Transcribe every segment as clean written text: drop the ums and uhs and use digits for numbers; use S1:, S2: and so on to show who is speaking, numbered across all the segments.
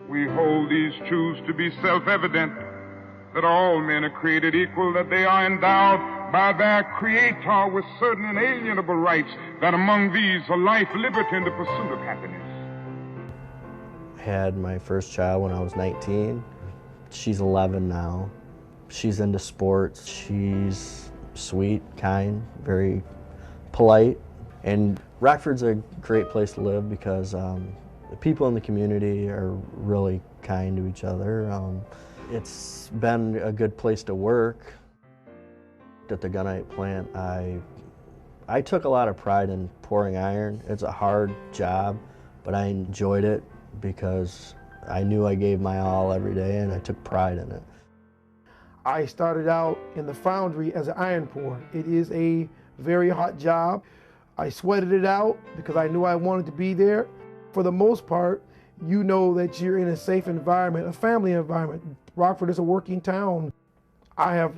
S1: We hold these truths to be self-evident, that all men are created equal, that they are endowed by their Creator with certain inalienable rights, that among these are life, liberty, and the pursuit of happiness.
S2: I had my first child when I was 19. She's 11 now. She's into sports. She's sweet, kind, very polite. And Rockford's a great place to live because the people in the community are really kind to each other. It's been a good place to work. At the gunite plant, I took a lot of pride in pouring iron. It's a hard job, but I enjoyed it because I knew I gave my all every day and I took pride in it.
S3: I started out in the foundry as an iron pourer. It is a very hot job. I sweated it out because I knew I wanted to be there. For the most part, you know that you're in a safe environment, a family environment. Rockford is a working town. I have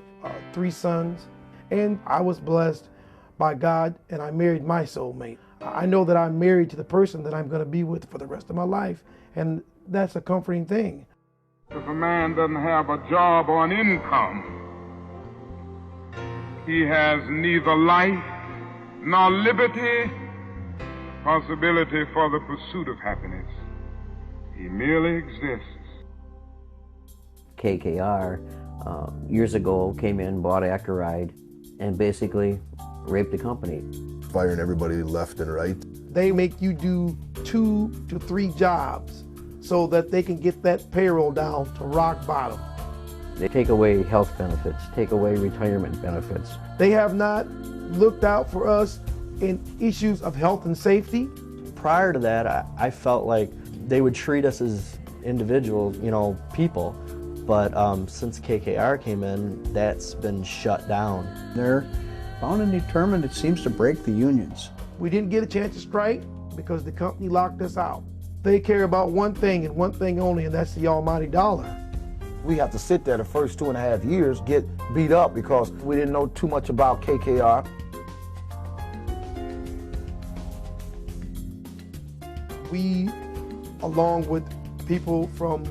S3: 3 sons, and I was blessed by God, and I married my soulmate. I know that I'm married to the person that I'm going to be with for the rest of my life, and that's a comforting thing.
S1: If a man doesn't have a job or an income, he has neither life nor liberty, possibility for the pursuit of happiness. He merely exists.
S4: KKR years ago came in, bought Ackroyd, and basically raped the company.
S5: Firing everybody left and right.
S3: They make you do 2 to 3 jobs so that they can get that payroll down to rock bottom.
S4: They take away health benefits, take away retirement benefits.
S3: They have not looked out for us in issues of health and safety.
S2: Prior to that, I felt like they would treat us as individuals, people. But since KKR came in, that's been shut down.
S6: They're bound and determined, it seems, to break the unions.
S3: We didn't get a chance to strike because the company locked us out. They care about one thing and one thing only, and that's the almighty dollar.
S7: We have to sit there the first 2.5 years, get beat up because we didn't know too much about KKR.
S3: We, along with people from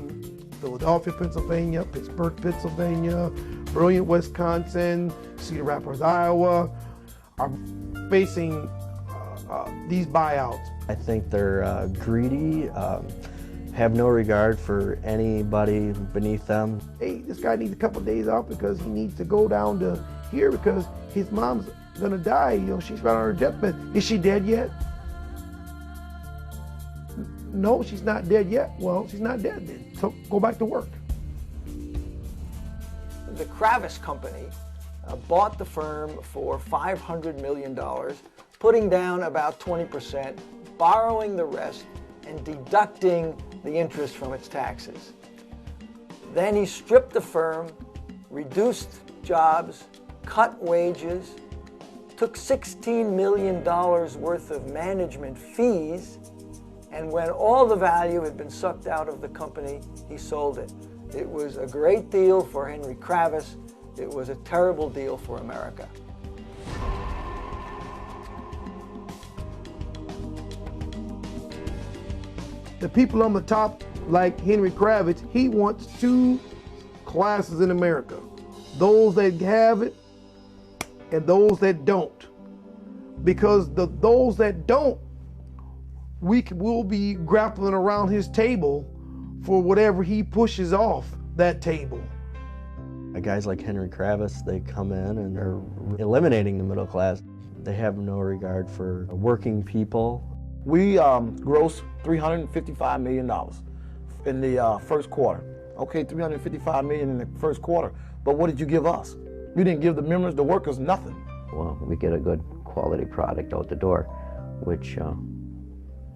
S3: Philadelphia, Pennsylvania, Pittsburgh, Pennsylvania, Brilliant, Wisconsin, Cedar Rapids, Iowa, are facing these buyouts.
S2: I think they're greedy, have no regard for anybody beneath them.
S3: Hey, this guy needs a couple of days off because he needs to go down to here because his mom's gonna die. She's right on her deathbed. Is she dead yet? No, she's not dead yet. Well, she's not dead then. So go back to work.
S8: The Kravis Company bought the firm for $500 million, putting down about 20%, borrowing the rest, and deducting the interest from its taxes. Then he stripped the firm, reduced jobs, cut wages, took $16 million worth of management fees, and when all the value had been sucked out of the company, he sold it. It was a great deal for Henry Kravis. It was a terrible deal for America.
S3: The people on the top, like Henry Kravis, he wants 2 classes in America. Those that have it and those that don't. Because those that don't, we'll be grappling around his table for whatever he pushes off that table.
S2: Guys like Henry Kravis, they come in and they're eliminating the middle class. They have no regard for working people.
S7: We grossed $355 million in the first quarter. Okay, $355 million in the first quarter, but what did you give us? You didn't give the members, the workers, nothing.
S4: Well, we get a good quality product out the door, which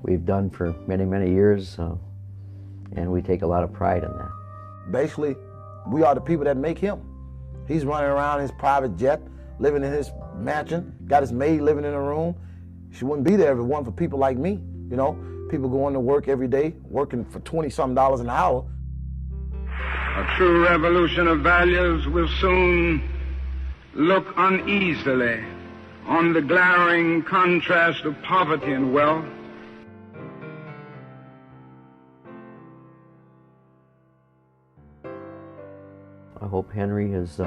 S4: we've done for many, many years, and we take a lot of pride in that.
S7: Basically, we are the people that make him. He's running around in his private jet, living in his mansion, got his maid living in a room. She wouldn't be there if it wasn't for people like me, people going to work every day, working for $20-something an hour.
S1: A true revolution of values will soon look uneasily on the glaring contrast of poverty and wealth.
S4: I hope Henry is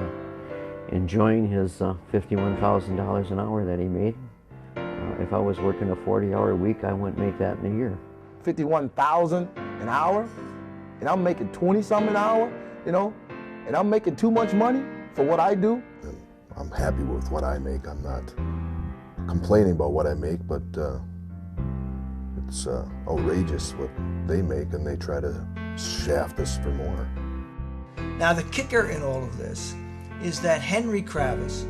S4: enjoying his $51,000 an hour that he made. If I was working a 40-hour week, I wouldn't make that in a year.
S7: $51,000 an hour, and I'm making 20-something an hour, you know, and I'm making too much money for what I do.
S5: And I'm happy with what I make. I'm not complaining about what I make, but it's outrageous what they make, and they try to shaft us for more.
S8: Now the kicker in all of this is that Henry Kravis,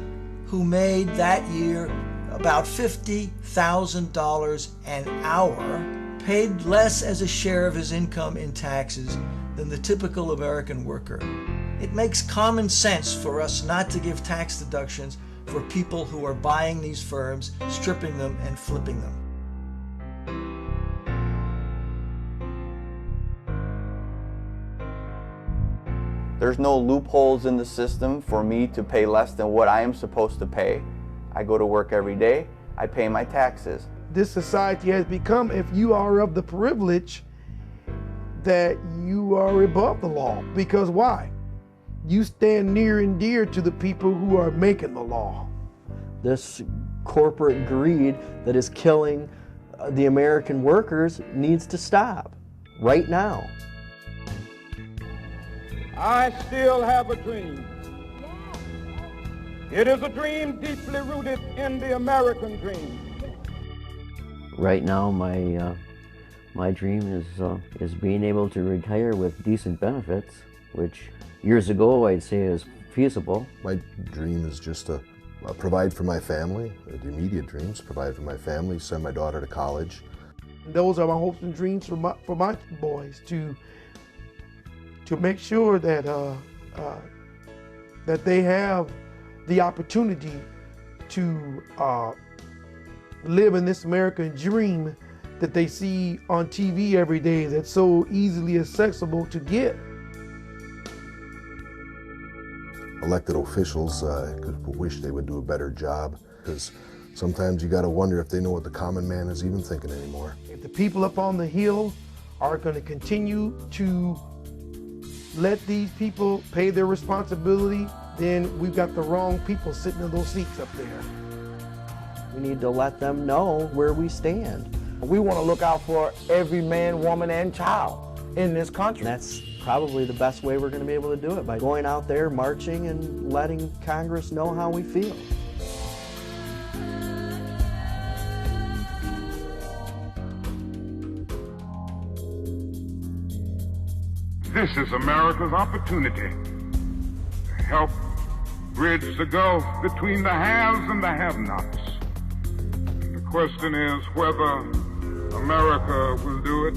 S8: who made that year about $50,000 an hour, paid less as a share of his income in taxes than the typical American worker. It makes common sense for us not to give tax deductions for people who are buying these firms, stripping them, and flipping them.
S9: There's no loopholes in the system for me to pay less than what I am supposed to pay. I go to work every day, I pay my taxes.
S3: This society has become, if you are of the privilege, that you are above the law. Because why? You stand near and dear to the people who are making the law.
S2: This corporate greed that is killing the American workers needs to stop right now.
S1: I still have a dream. It is a dream deeply rooted in the American dream.
S4: Right now, my dream is being able to retire with decent benefits, which years ago I'd say is feasible.
S5: My dream is just to provide for my family, the immediate dreams, provide for my family, send my daughter to college.
S3: Those are my hopes and dreams for my boys, to make sure that that they have the opportunity to live in this American dream that they see on TV every day, that's so easily accessible to get.
S5: Elected officials, I could wish they would do a better job, because sometimes you got to wonder if they know what the common man is even thinking anymore.
S3: If the people up on the Hill are going to continue to let these people pay their responsibility, then we've got the wrong people sitting in those seats up there.
S2: We need to let them know where we stand.
S7: We want to look out for every man, woman, and child in this country.
S2: And that's probably the best way we're going to be able to do it, by going out there, marching, and letting Congress know how we feel.
S1: This is America's opportunity to help bridge the gulf between the haves and the have-nots. The question is whether America will do it.